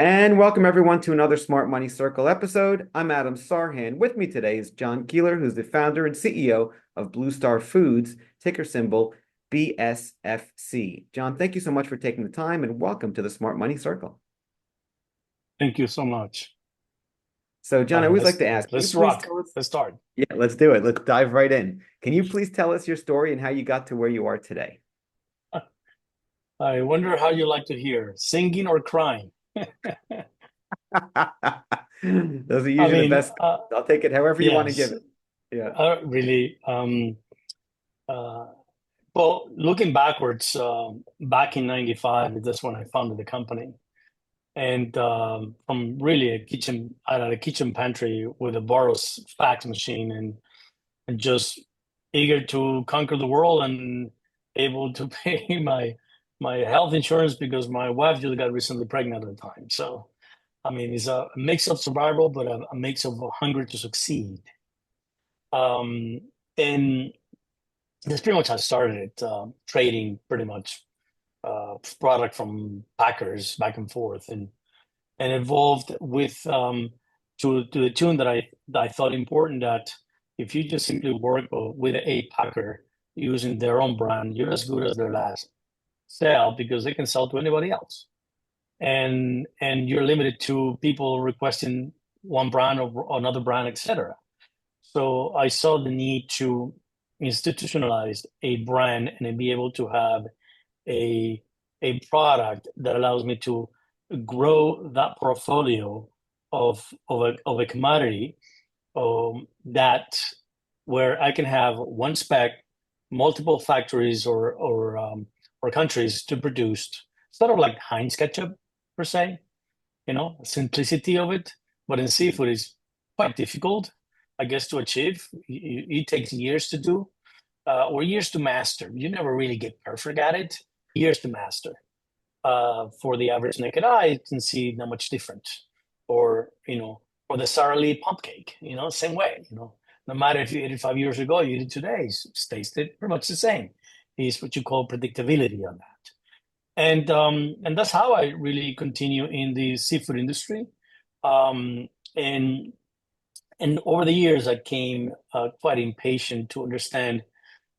And welcome everyone to another Smart Money Circle episode. I'm Adam Sarhan. With me today is John Keeler, who's the founder and CEO of Blue Star Foods, ticker symbol BSFC. John, thank you so much for taking the time and welcome to the Smart Money Circle. Thank you so much. So, John, I always like Let's to ask, can you let's please rock. tell us? Let's start. Yeah, let's do it. Let's dive right in. Can you please tell us your story and how you got to where you are today? I wonder how you like to hear, singing or crying. Those are I usually the mean, best. I'll take it however you want to yes, give it. Yeah. really. Uh, well, looking backwards, back in '95, that's when I founded the company, and from really out of a kitchen pantry with a Boros fax machine, and just eager to conquer the world and able to pay my health insurance because my wife just got recently pregnant at the time. So, I mean, it's a mix of survival, but a mix of hunger to succeed. Um, and that's pretty much how I started it, trading pretty much product from packers back and forth, and evolved with to the tune that I thought important that if you just simply work with a packer using their own brand, you're as good as their last sell because they can sell to anybody else. And you're limited to people requesting one brand or another brand, etc. So I saw the need to institutionalize a brand and then be able to have a a product that allows me to grow that portfolio of a commodity that where I can have one spec, multiple factories or countries to produce, sort of like Heinz ketchup per se, simplicity of it. But in seafood is quite difficult, I guess, to achieve. It takes years to do, or years to master. You never really get perfect at it. Years to master. For the average naked eye, you can see not much different. Or the Sara Lee pump cake, same way. No matter if you ate it 5 years ago, you eat it today, it tasted pretty much the same. Is what you call predictability on that. And that's how I really continue in the seafood industry. Um, and and over the years, I came quite impatient to understand,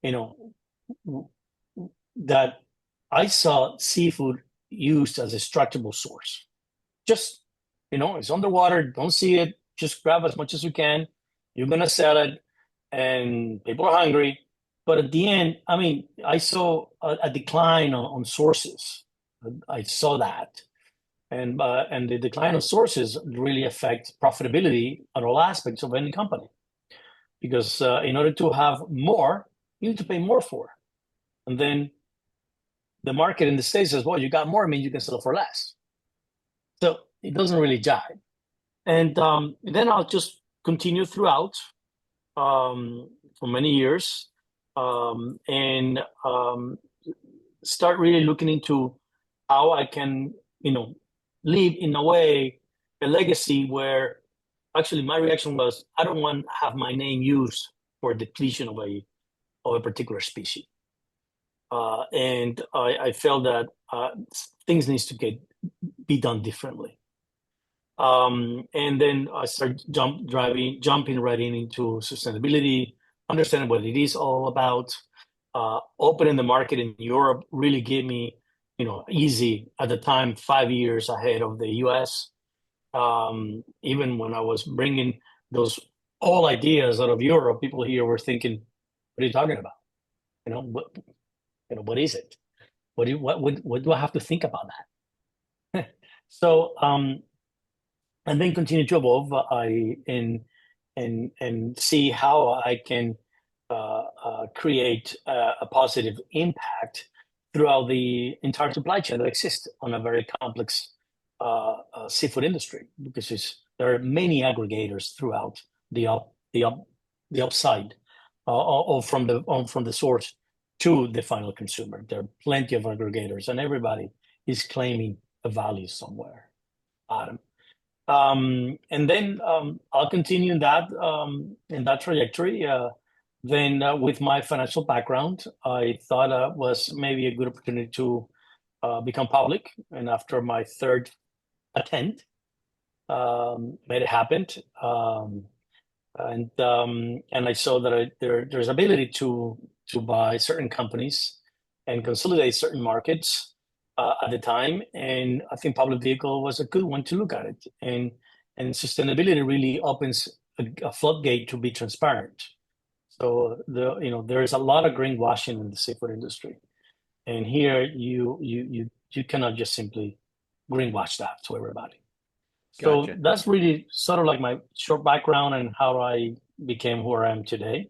you know, that I saw seafood used as a extractable source. Just, it's underwater, don't see it, just grab as much as you can. You're gonna sell it, and people are hungry. But at the end, I mean, I saw a decline on sources. I saw that, and the decline of sources really affect profitability on all aspects of any company. Because in order to have more, you need to pay more for, and then the market in the States says, well, you got more, I mean, you can sell for less. So it doesn't really jive. And then I'll just continue throughout for many years and start really looking into how I can, leave in a way a legacy where actually my reaction was I don't want to have my name used for depletion of a particular species. And I felt that things needs to be done differently. And then I started jumping right into sustainability, understanding what it is all about. Opening the market in Europe really gave me, easy at the time, 5 years ahead of the US. Even when I was bringing those all ideas out of Europe, people here were thinking, "What are you talking about? What is it? What do I have to think about that?" So, and then continue to evolve. And see how I can create a positive impact throughout the entire supply chain that exists on a very complex seafood industry, because there are many aggregators throughout the up the up the upside, or from the source to the final consumer. There are plenty of aggregators, and everybody is claiming a value somewhere. Adam. And then I'll continue in that trajectory. Then with my financial background, I thought was maybe a good opportunity to become public. And after my third attend. Made it happen. And I saw that there's ability to buy certain companies and consolidate certain markets at the time. And I think public vehicle was a good one to look at it. And sustainability really opens a floodgate to be transparent. So there is a lot of greenwashing in the seafood industry, and here you cannot just simply greenwash that to everybody. So Gotcha. that's really sort of like my short background and how I became who I am today.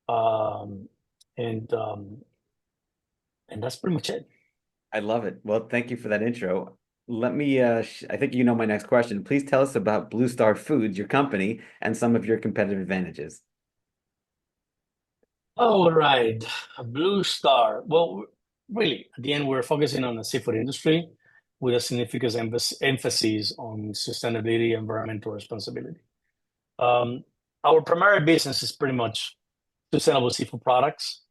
Um, and um, and that's pretty much it. I love it. Well, thank you for that intro. Let me, I think you know my next question. Please tell us about Blue Star Foods, your company, and some of your competitive advantages. All right, Blue Star. Well, really, at the end, we're focusing on the seafood industry with a significant emphasis on sustainability, environmental responsibility. Um, our primary business is pretty much sustainable seafood products.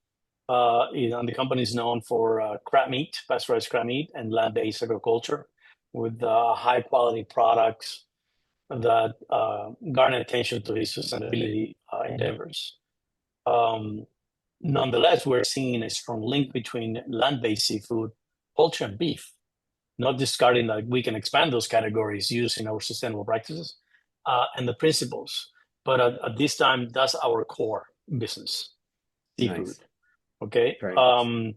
And the company is known for crab meat, pasteurized crab meat, and land-based agriculture with high quality products that garner attention to these sustainability endeavors. Um, Nonetheless, we're seeing a strong link between land-based seafood, poultry, and beef, not discarding that we can expand those categories using our sustainable practices and the principles. But at this time, that's our core business, seafood. Nice. Okay. Very nice.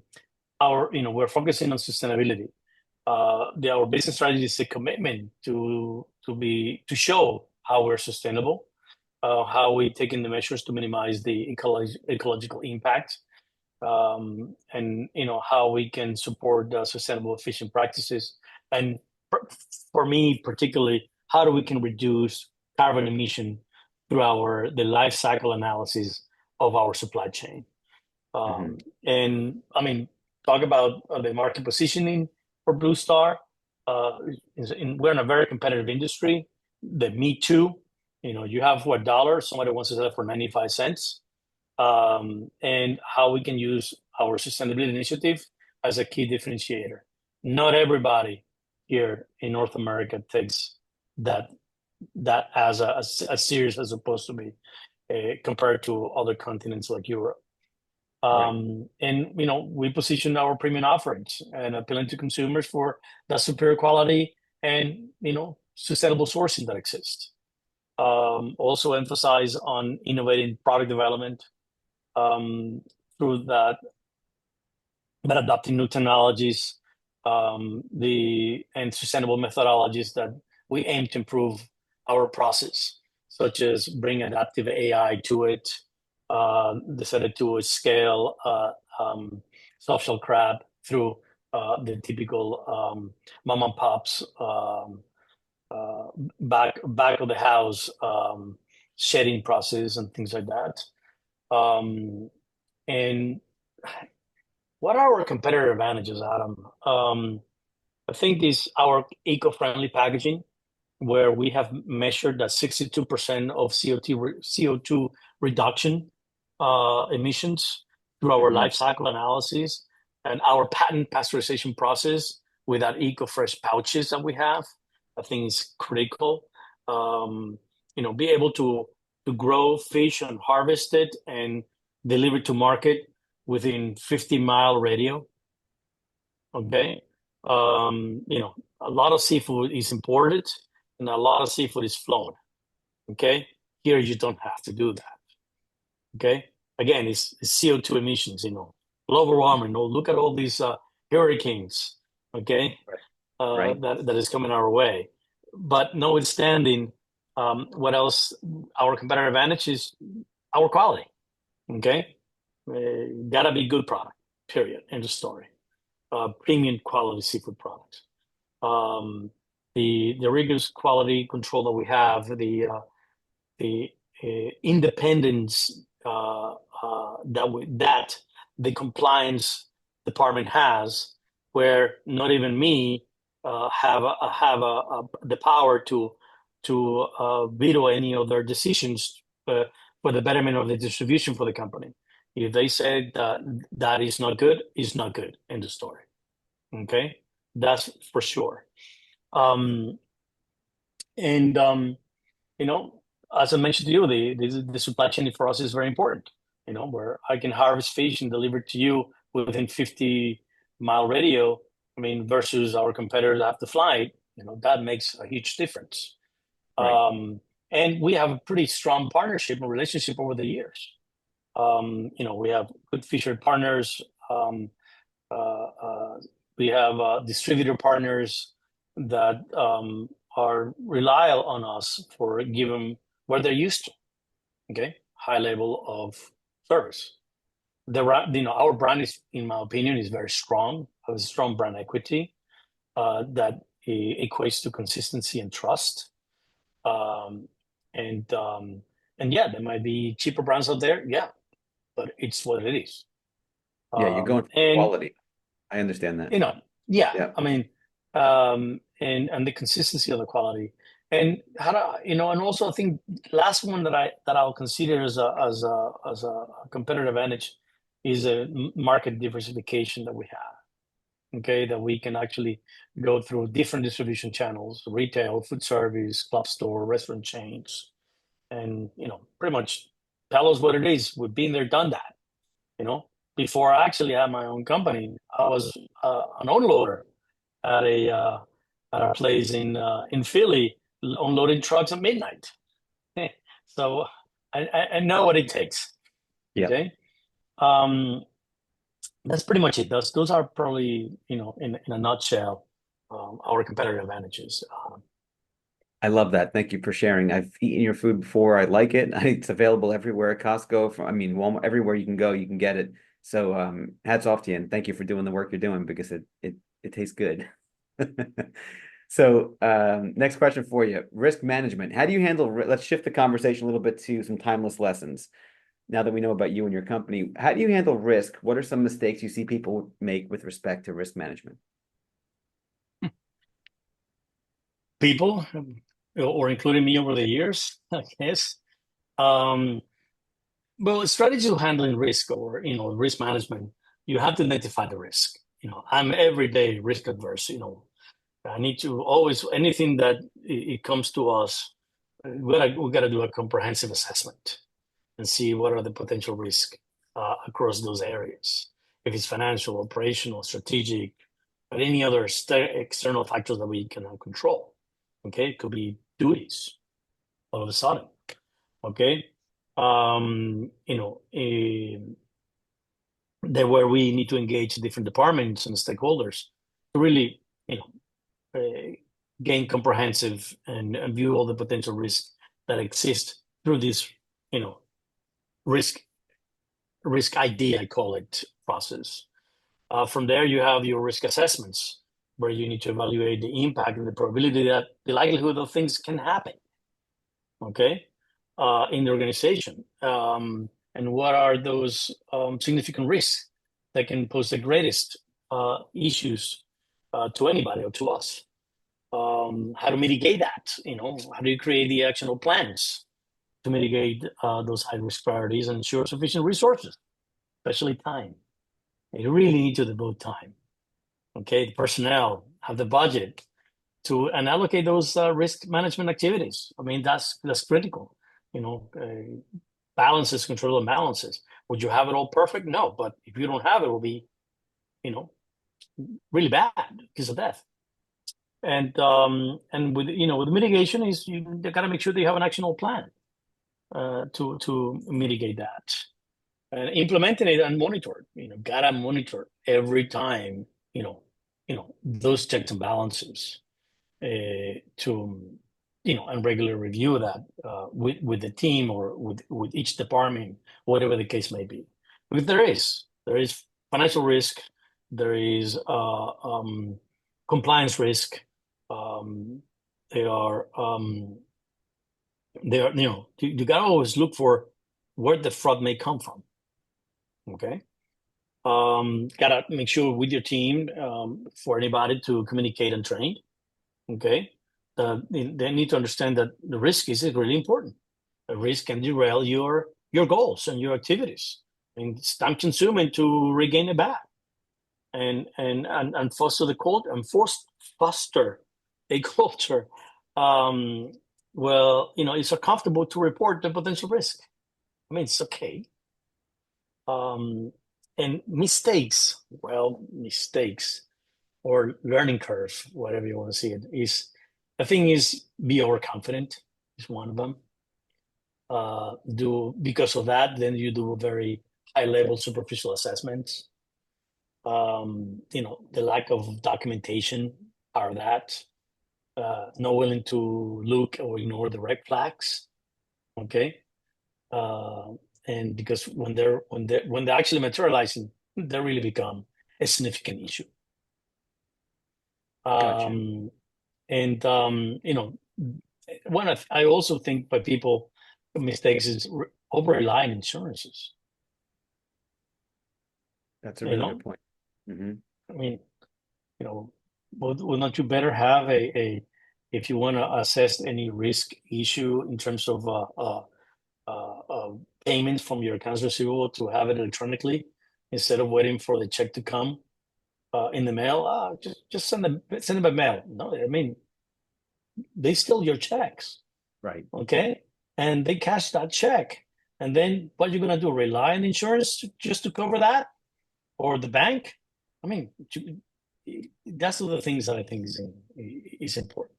We're focusing on sustainability. Our business strategy is a commitment to show how we're sustainable, how we're taking the measures to minimize the ecological impact, and how we can support sustainable, efficient practices, and for me particularly, how do we can reduce carbon emission through the life cycle analysis of our supply chain. Hmm. And I mean, talk about the market positioning for Blue Star. We're in a very competitive industry. The Me Too, you have what dollar somebody wants to sell it for 95 cents, and how we can use our sustainability initiative as a key differentiator. Not everybody here in North America takes that as a serious as opposed to be compared to other continents like Europe. Right. And we position our premium offerings and appealing to consumers for that superior quality and sustainable sourcing that exists. Also emphasize on innovating product development um, through that adopting new technologies, and sustainable methodologies that we aim to improve our process, such as bring adaptive AI to it, decided to scale soft shell crab through the typical mom and pops uh, back of the house shedding process and things like that. Um, and what are our competitive advantages, Adam? I think is our eco-friendly packaging, where we have measured that 62% of CO2 reduction emissions through our Hmm. life cycle analysis and our patent pasteurization process with that eco-fresh pouches that we have. I think is critical. Be able to grow fish and harvest it and deliver to market within 50-mile radio. Okay. A lot of seafood is imported and a lot of seafood is flown. Okay. Here you don't have to do that. Okay. Again, it's CO2 emissions, global warming. Look at all these hurricanes. Okay. Right. Right. That is coming our way. But notwithstanding, what else? Our competitive advantage is our quality. Okay. Gotta be good product, period. End of story. Premium quality seafood products. The rigorous quality control that we have, the independence that the compliance department has, where not even me have the power to veto any of their decisions for the betterment of the distribution for the company. If they said that is not good, it's not good. End of story. Okay, that's for sure. Um, And you know, as I mentioned to you, the supply chain for us is very important. You know, where I can harvest fish and deliver to you within 50-mile radio. I mean, versus our competitors have to fly it. You know, that makes a huge difference. Right. And we have a pretty strong partnership and relationship over the years. You know, we have good fishery partners. Uh, uh, we have distributor partners that are rely on us for given what they're used to. Okay, high level of service. You know, our brand is, in my opinion, is very strong. Has a strong brand equity that equates to consistency and trust. Um, and yeah, there might be cheaper brands out there. Yeah, but it's what it is. Yeah, you're going for And quality. I understand that. you know, yeah, Yeah. I mean, and the consistency of the quality, and how to, you know, and also I think last one that I'll consider as a competitive advantage is a market diversification that we have. Okay, that we can actually go through different distribution channels, retail, food service, club store, restaurant chains, and you know, pretty much tell us what it is. We've been there, done that. You know, before I actually had my own company, I was an unloader at a place in Philly, unloading trucks at midnight. So I know what it takes. Yeah. Okay, um, that's pretty much it. Those are probably, you know, in a nutshell, our competitive advantages. I love that. Thank you for sharing. I've eaten your food before. I like it. It's available everywhere at Costco. I mean, Walmart, everywhere you can go, you can get it. So hats off to you and thank you for doing the work you're doing because it tastes good. So next question for you. Risk management. How do you handle, let's shift the conversation a little bit to some timeless lessons. Now that we know about you and your company, how do you handle risk? What are some mistakes you see people make with respect to risk management? People, or including me over the years, I guess. Um, well, strategy of handling risk, or you know, risk management, you have to identify the risk. You know, I'm everyday risk adverse. You know, I need to always anything that it comes to us, we gotta do a comprehensive assessment and see what are the potential risks across those areas. If it's financial, operational, strategic, but any other external factors that we cannot control. Okay, it could be duties all of a sudden. Okay, you know, there where we need to engage different departments and stakeholders to really, you know, gain comprehensive and view all the potential risks that exist through this, you know, risk ID, I call it, process. From there, you have your risk assessments, where you need to evaluate the impact and the probability that the likelihood of things can happen. Okay, in the organization, and what are those significant risks that can pose the greatest issues to anybody or to us. How to mitigate that? You know, how do you create the actionable plans to mitigate those high risk priorities and ensure sufficient resources, especially time? You really need to devote time. Okay, the personnel have the budget to and allocate those risk management activities. I mean, that's critical. You know, balances, control and balances. Would you have it all perfect? No, but if you don't have it, it will be, you know, really bad because of death. And with, you know, with mitigation is you got to make sure that you have an actionable plan to mitigate that, and implementing it and monitor it. You know, gotta monitor every time. Those checks and balances to, you know, and regular review that with the team or with each department, whatever the case may be. Because there is financial risk, there is compliance risk. Um, they are you know, you gotta always look for where the fraud may come from. Okay. Gotta make sure with your team, for anybody to communicate and train. Okay. They need to understand that the risk is really important. The risk can derail your goals and your activities. And it's time consuming to regain it back and foster the culture and foster a culture Um, well, it's uncomfortable to report the potential risk. I mean, it's okay. Um, and mistakes or learning curve, whatever you want to see it, the thing is be overconfident is one of them. Do because of that, then you do very high level superficial assessments. The lack of documentation are that not willing to look or ignore the red flags. Okay, uh, and because when they're actually materializing, they really become a significant issue. Gotcha. And I also think by people mistakes is over relying insurances. That's a You really good know, point. Hmm. I mean, you know, would not you better have a if you want to assess any risk issue in terms of payments from your accounts receivable to have it electronically instead of waiting for the check to come in the mail? Just send them by mail. No, I mean they steal your checks, Right. okay, and they cash that check, and then what you're gonna do? Rely on insurance just to cover that, or the bank? I mean, that's one of the things that I think is important.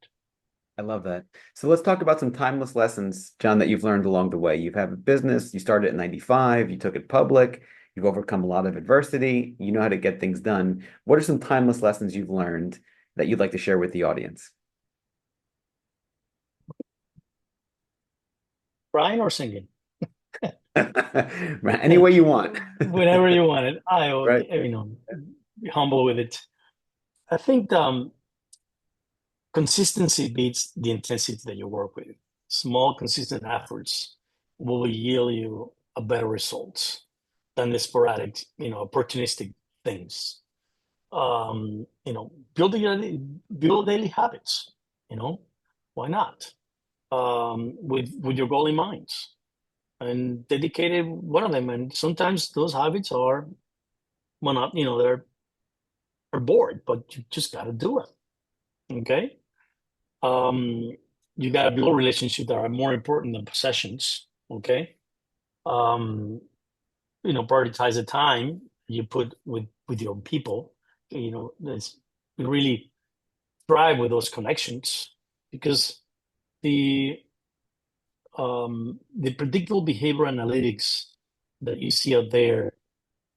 I love that. So let's talk about some timeless lessons, John, that you've learned along the way. You've had a business, you started in 95, you took it public, you've overcome a lot of adversity, you know how to get things done. What are some timeless lessons you've learned that you'd like to share with the audience? Crying or singing? Right. Any way you want. Whenever you want it. Right. Be humble with it. I think consistency beats the intensity that you work with. Small, consistent efforts will yield you a better results than the sporadic, opportunistic things. Build daily habits. You know, why not? With your goal in mind and dedicated one of them. And sometimes those habits are, well, not, they're bored, but you just got to do it. Okay. Um, you got to build relationships that are more important than possessions. Okay. Um, prioritize the time you put with your people. Let's really thrive with those connections because the the predictable behavior analytics that you see out there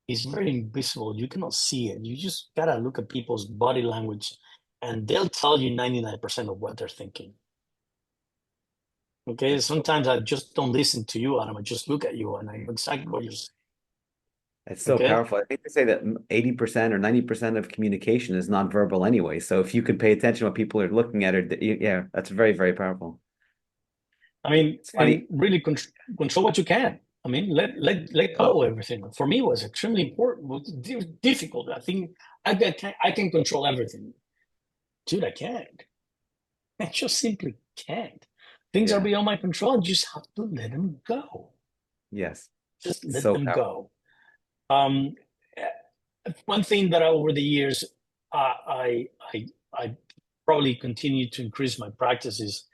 is very invisible. You cannot see it. You just gotta look at people's body language, and they'll tell you 99% of what they're thinking. Okay, That's so sometimes I just don't listen to you, Adam. I just look at you, and I know exactly what you're saying. That's so Okay, powerful. I think they say that 80% or 90% of communication is nonverbal anyway. So if you could pay attention to what people are looking at, or yeah, that's very, very powerful. I mean, It's and funny. really control what you can. I mean, let go of everything. For me, it was extremely important. It was difficult. I think I can control everything, dude. I can't. I just simply can't. Things are Yeah. beyond my control. I just have to let them go. Yes. Just let So them powerful. go. Um, One thing that over the years, I probably continue to increase my practice is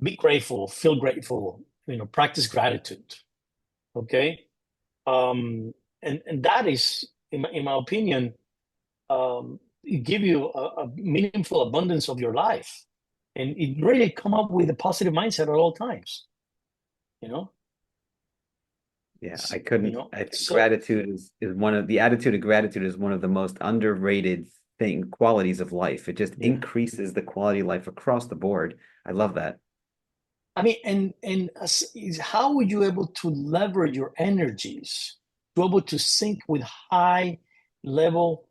be grateful, feel grateful, practice gratitude. Okay. And that is, in my opinion, give you a meaningful abundance of your life. And it really come up with a positive mindset at all times, you know? Yeah, I couldn't. I think So gratitude is one of the attitude of gratitude is one of the most underrated qualities of life. It just yeah. increases the quality of life across the board. I love that. I mean, is how would you able to leverage your energies to able to sync with high level,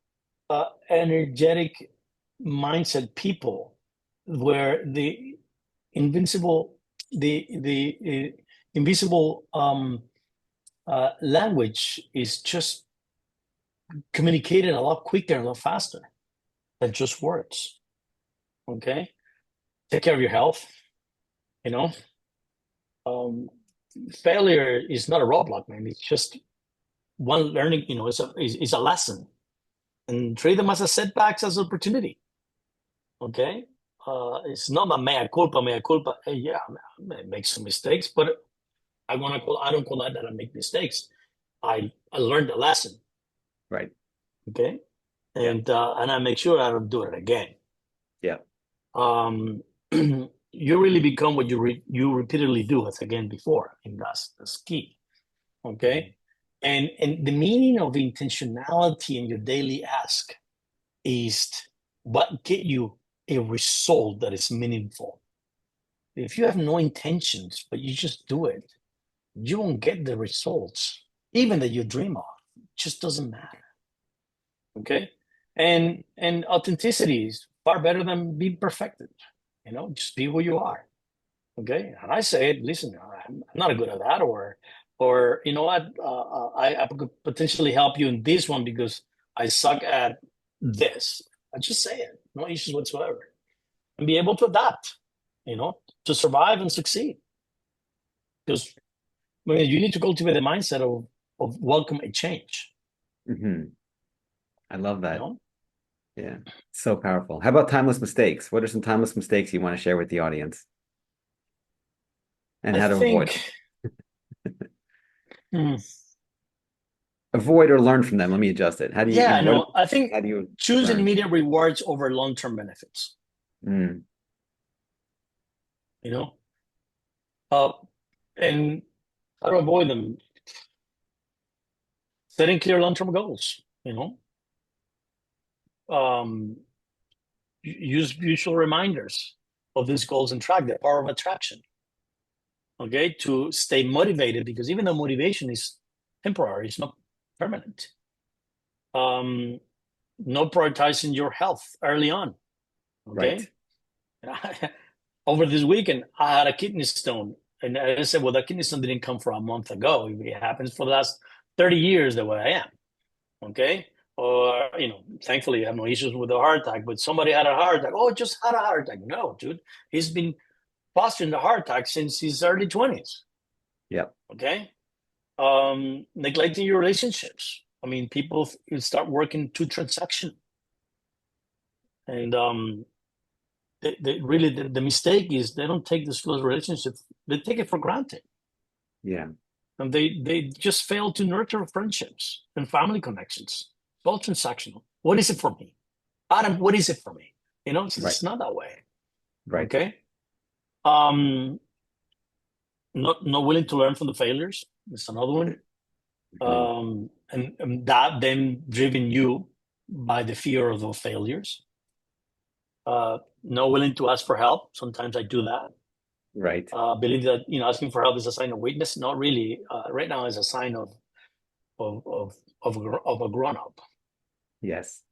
energetic mindset people, where invincible, the invisible language is just communicated a lot quicker, a lot faster than just words. Okay, take care of your health. You know, um, failure is not a roadblock, man. It's just one learning. It's a lesson, and treat them as a setbacks as opportunity. Okay. it's not my mea culpa, mea culpa. Hey, yeah, I make some mistakes, but I don't call that I make mistakes. I learned the lesson. Right. Okay. Yeah. And I make sure I don't do it again. Yeah. Um, you really become what you repeatedly do, as again before, and that's key. Okay. And the meaning of intentionality in your daily ask is what get you a result that is meaningful. If you have no intentions, but you just do it, you won't get the results, even that you dream of. It just doesn't matter. Okay. And authenticity is far better than being perfected. Just be who you are. Okay. And I say it, listen, I'm not good at that, or you know what, I could potentially help you in this one because I suck at this. I just say it, no issues whatsoever, and be able to adapt, to survive and succeed. Because you need to cultivate the mindset of welcome a change. Hmm. I love You that. know, Yeah. So powerful. How about timeless mistakes? What are some timeless mistakes you want to share with the audience and I how to avoid think. them? Hmm, Avoid or learn from them. Let me adjust it. How do yeah, what, no, I think how do you choose learn? immediate rewards over long-term benefits. Mm, You know, uh, and how to avoid them? Setting clear long-term goals. Um, use visual reminders of these goals and track the power of attraction. Okay, to stay motivated, because even though motivation is temporary, it's not permanent. Um, not prioritizing your health early on. right. Okay, over this weekend, I had a kidney stone. And I said, well, that kidney stone didn't come from a month ago. It happens for the last 30 years the way I am. Okay. Or, thankfully, I have no issues with a heart attack, but somebody had a heart attack. Oh, just had a heart attack. No, dude. He's been fostering the heart attack since his early 20s. Yep. Okay. Neglecting your relationships. I mean, people start working to transaction. And really, the mistake is they don't take this close relationship, they take it for granted. Yeah. And they just fail to nurture friendships and family connections. It's all transactional. What is it for me? Adam, what is it for me? Right. It's not that way. Right. Okay. Not willing to learn from the failures. It's another one. Mhm. And that then driven you by the fear of those failures. Not willing to ask for help. Sometimes I do that. Right. Believe that asking for help is a sign of weakness. Not really. Right now is a sign of of of a grown up. Yes.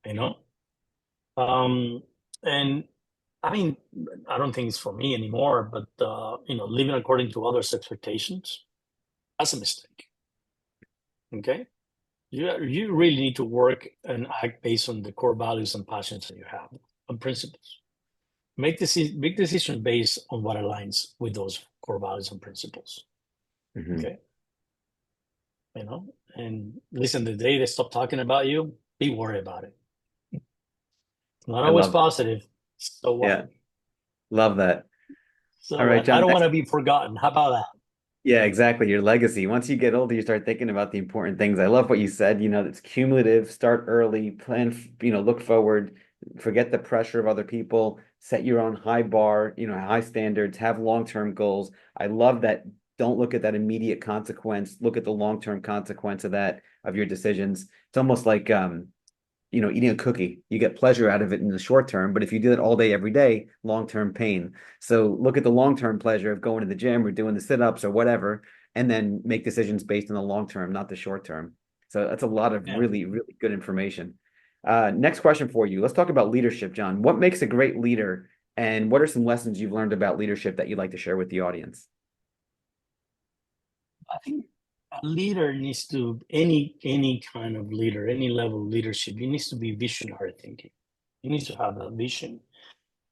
You know, um, and I mean, I don't think it's for me anymore. But living according to others' expectations, that's a mistake. Okay, you really need to work and act based on the core values and passions that you have, and principles. Make decisions based on what aligns with those core values and principles. Hmm. Okay, and listen. The day they stop talking about you, be worried about it. Not I always love that. positive. So what? Yeah. Love that. So All right, what? I John. don't want to be forgotten. How about that? Yeah, exactly. Your legacy. Once you get older, you start thinking about the important things. I love what you said. It's cumulative. Start early, plan, look forward, forget the pressure of other people, set your own high bar, high standards, have long-term goals. I love that. Don't look at that immediate consequence. Look at the long-term consequence of that, of your decisions. It's almost like eating a cookie. You get pleasure out of it in the short term, but if you do it all day, every day, long-term pain. So look at the long-term pleasure of going to the gym or doing the sit-ups or whatever, and then make decisions based on the long term, not the short term. So that's a lot of Yeah. really, really good information. Next question for you. Let's talk about leadership, John. What makes a great leader, and what are some lessons you've learned about leadership that you'd like to share with the audience? I think a leader needs to any kind of leader, any level of leadership, you needs to be visionary thinking. You need to have that vision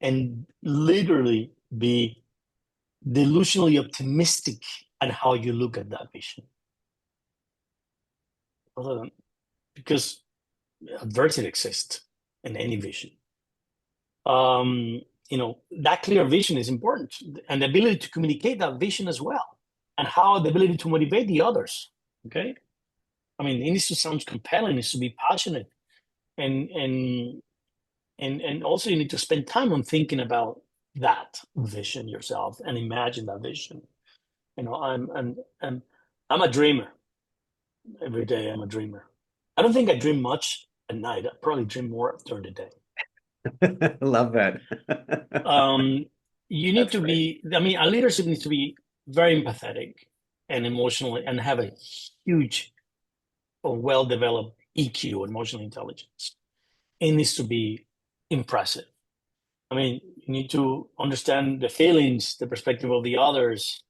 and literally be delusionally optimistic on how you look at that vision. Other than, because adversity exists in any vision. That clear vision is important, and the ability to communicate that vision as well, and how the ability to motivate the others. Okay, I mean, it needs to sound compelling, it needs to be passionate, and also you need to spend time on thinking about that vision yourself and imagine that vision. I'm a dreamer. Every day I'm a dreamer. I don't think I dream much at night. I probably dream more during the day. Love that. Um, you need That's to great. be, I mean, a leadership needs to be very empathetic and emotional and have a huge or well-developed EQ, emotional intelligence. It needs to be impressive. I mean, you need to understand the feelings, the perspective of the others,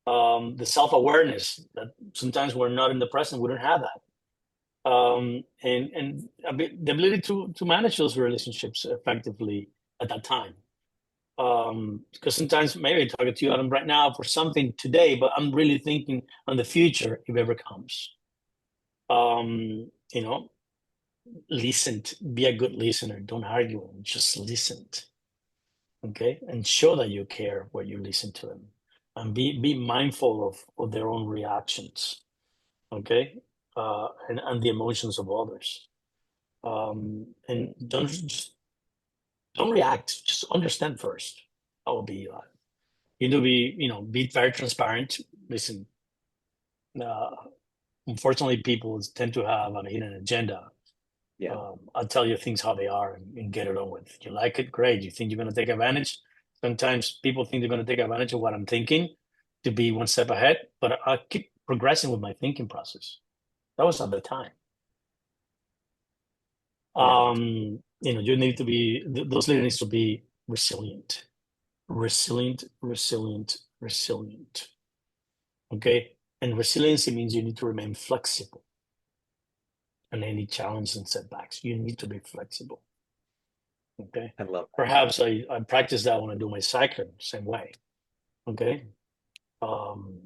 the self-awareness that sometimes we're not in the present, we don't have that. And the ability to manage those relationships effectively at that time. Because sometimes maybe I'm talking to you, Adam, right now for something today, but I'm really thinking on the future if it ever comes. Um, you know, be a good listener. Don't argue, just listen. Okay, and show that you care when you listen to them, and be mindful of their own reactions. Okay, and the emotions of others. And don't react. Just understand first. That will be you need to be very transparent. Listen, uh, unfortunately, people tend to have a hidden agenda. Yeah. I'll tell you things how they are and get it on with. You like it, great. You think you're going to take advantage? Sometimes people think they're going to take advantage of what I'm thinking to be one step ahead, but I keep progressing with my thinking process. That was at the time. Yeah, that's You need to be, those leaders need to be resilient, resilient, resilient, resilient. Okay. And resiliency means you need to remain flexible in any challenge and setbacks. You need to be flexible. Okay. I love Perhaps I practice that when I do my cycling, same way. Okay. Um,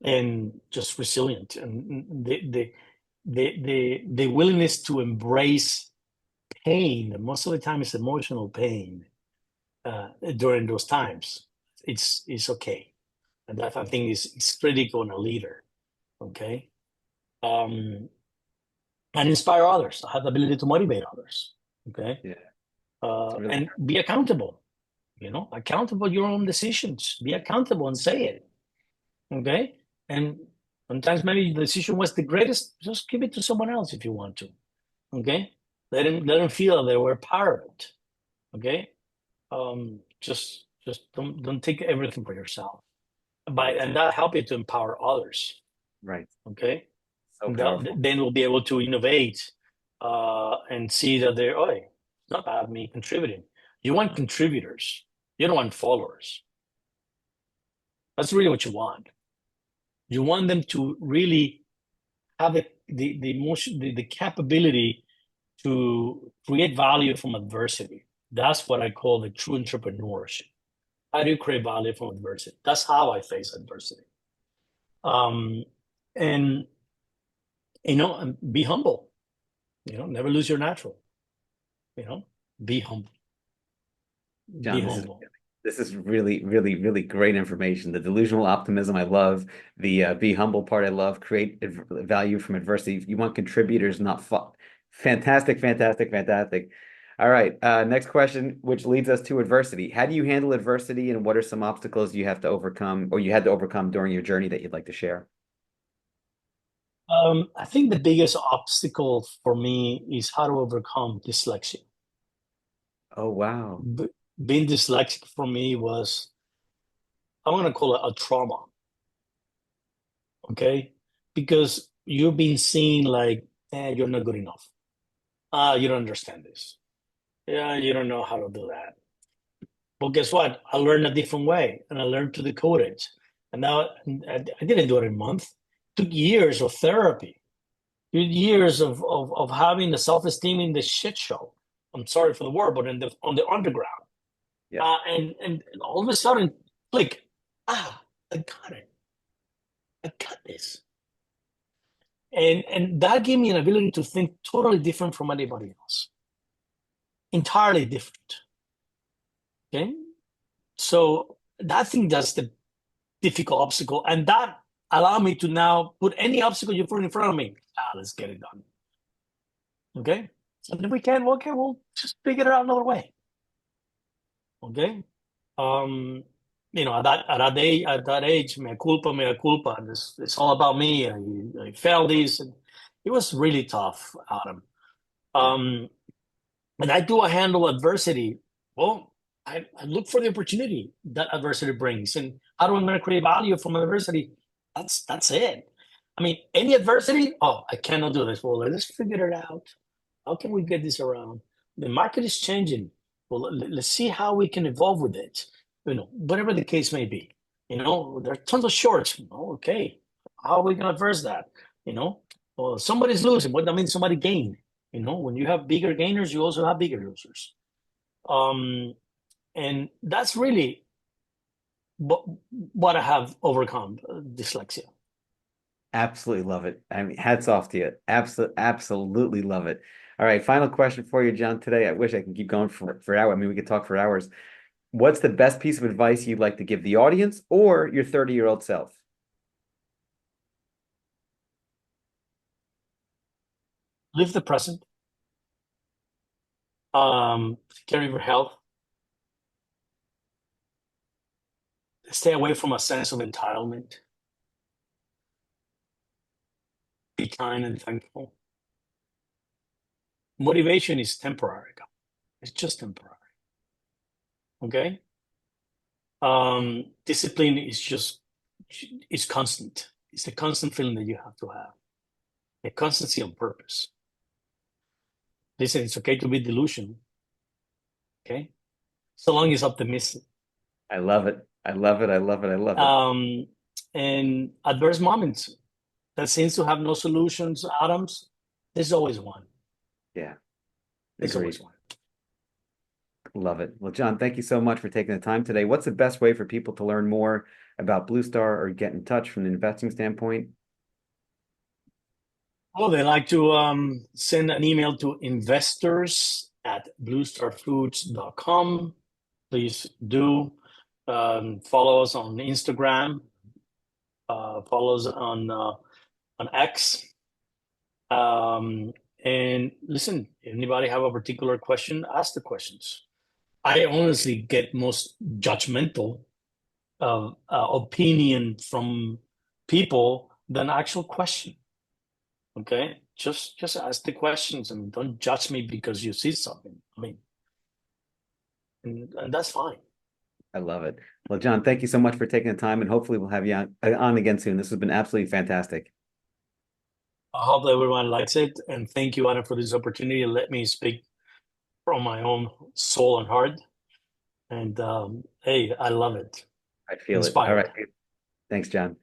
and just resilient and the willingness to embrace pain. Most of the time it's emotional pain during those times. It's okay. And that I think is critical in a leader. Okay. Um, and inspire others. Have the ability to motivate others. Okay. that. Yeah, it's really And be accountable. Accountable your own decisions. Be accountable and say it. Okay. And sometimes maybe the decision was the greatest. Just give it to someone else if you want to. Okay. Let them feel they were part of it. Okay. Just don't take everything for yourself. right, And that help you to empower others. right. Okay. So And powerful. then we'll be able to innovate and see that it's not about me contributing. You want contributors. You don't want followers. That's really what you want. You want them to really have the emotion, the capability to create value from adversity. That's what I call the true entrepreneurship. How do you create value from adversity? That's how I face adversity. Um, and and be humble. Never lose your natural. You know, be humble. Be John, humble. this is really, really, really great information. The delusional optimism, I love. The be humble part, I love. Create value from adversity. You want contributors, not fantastic, fantastic, fantastic. All right. Next question, which leads us to adversity. How do you handle adversity, and what are some obstacles you have to overcome, or you had to overcome during your journey that you'd like to share? I think the biggest obstacle for me is how to overcome dyslexia. Oh, wow. B- Being dyslexic for me was, I'm going to call it a trauma. Okay. Because you're being seen like, you're not good enough. You don't understand this. Yeah, you don't know how to do that. Well, guess what? I learned a different way and I learned to decode it. And now I didn't do it in a month. It took years of therapy, years of having the self-esteem in the shit show. I'm sorry for the word, but on the underground. Yeah. And all of a sudden, click, I got it. I got this. And that gave me an ability to think totally different from anybody else. Entirely different. Okay. So I think that's the difficult obstacle. And that allow me to now put any obstacle you put in front of me. Let's get it done. Okay. And if we can, okay, we'll just figure it out another way. Okay. Um, at that age, mea culpa, and it's all about me. I failed this, and it was really tough, Adam. Yeah. And I do handle adversity. Well, I look for the opportunity that adversity brings, and how do I going to create value from adversity? That's it. I mean, any adversity, oh, I cannot do this. Well, let's figure it out. How can we get this around? The market is changing. Well, let's see how we can evolve with it. Whatever the case may be. There are tons of shorts. Okay, how are we going to address that? Well, somebody's losing. What that means, somebody gained. When you have bigger gainers, you also have bigger losers. And that's really what I have overcome, dyslexia. Absolutely love it. I mean, hats off to you. Absolutely love it. All right, final question for you, John, today. I wish I could keep going for hours. I mean, we could talk for hours. What's the best piece of advice you'd like to give the audience or your 30-year-old self? Live the present. Take care of your health. Stay away from a sense of entitlement. Be kind and thankful. Motivation is temporary. It's just temporary. Okay. Discipline is constant. It's the constant feeling that you have to have. A constancy on purpose. Listen, it's okay to be delusional. Okay. So long as optimistic. I love it. I love it. I love it. I love it. And adverse moments that seems to have no solutions, Adams, there's always one. Yeah. There's Agreed. always one. Love it. Well, John, thank you so much for taking the time today. What's the best way for people to learn more about Blue Star or get in touch from an investing standpoint? Oh, they like to send an email to investors@bluestarfoods.com. Please do follow us on Instagram, follow us on X. And listen, if anybody have a particular question, ask the questions. I honestly get most judgmental opinion from people than actual question. Okay, just ask the questions and don't judge me because you see something. I mean, and that's fine. I love it. Well, John, thank you so much for taking the time, and hopefully we'll have you on again soon. This has been absolutely fantastic. I hope everyone likes it, and thank you, Anna, for this opportunity. Let me speak from my own soul and heart. And hey, I love it. I feel it. All right. Inspired. Thanks, John.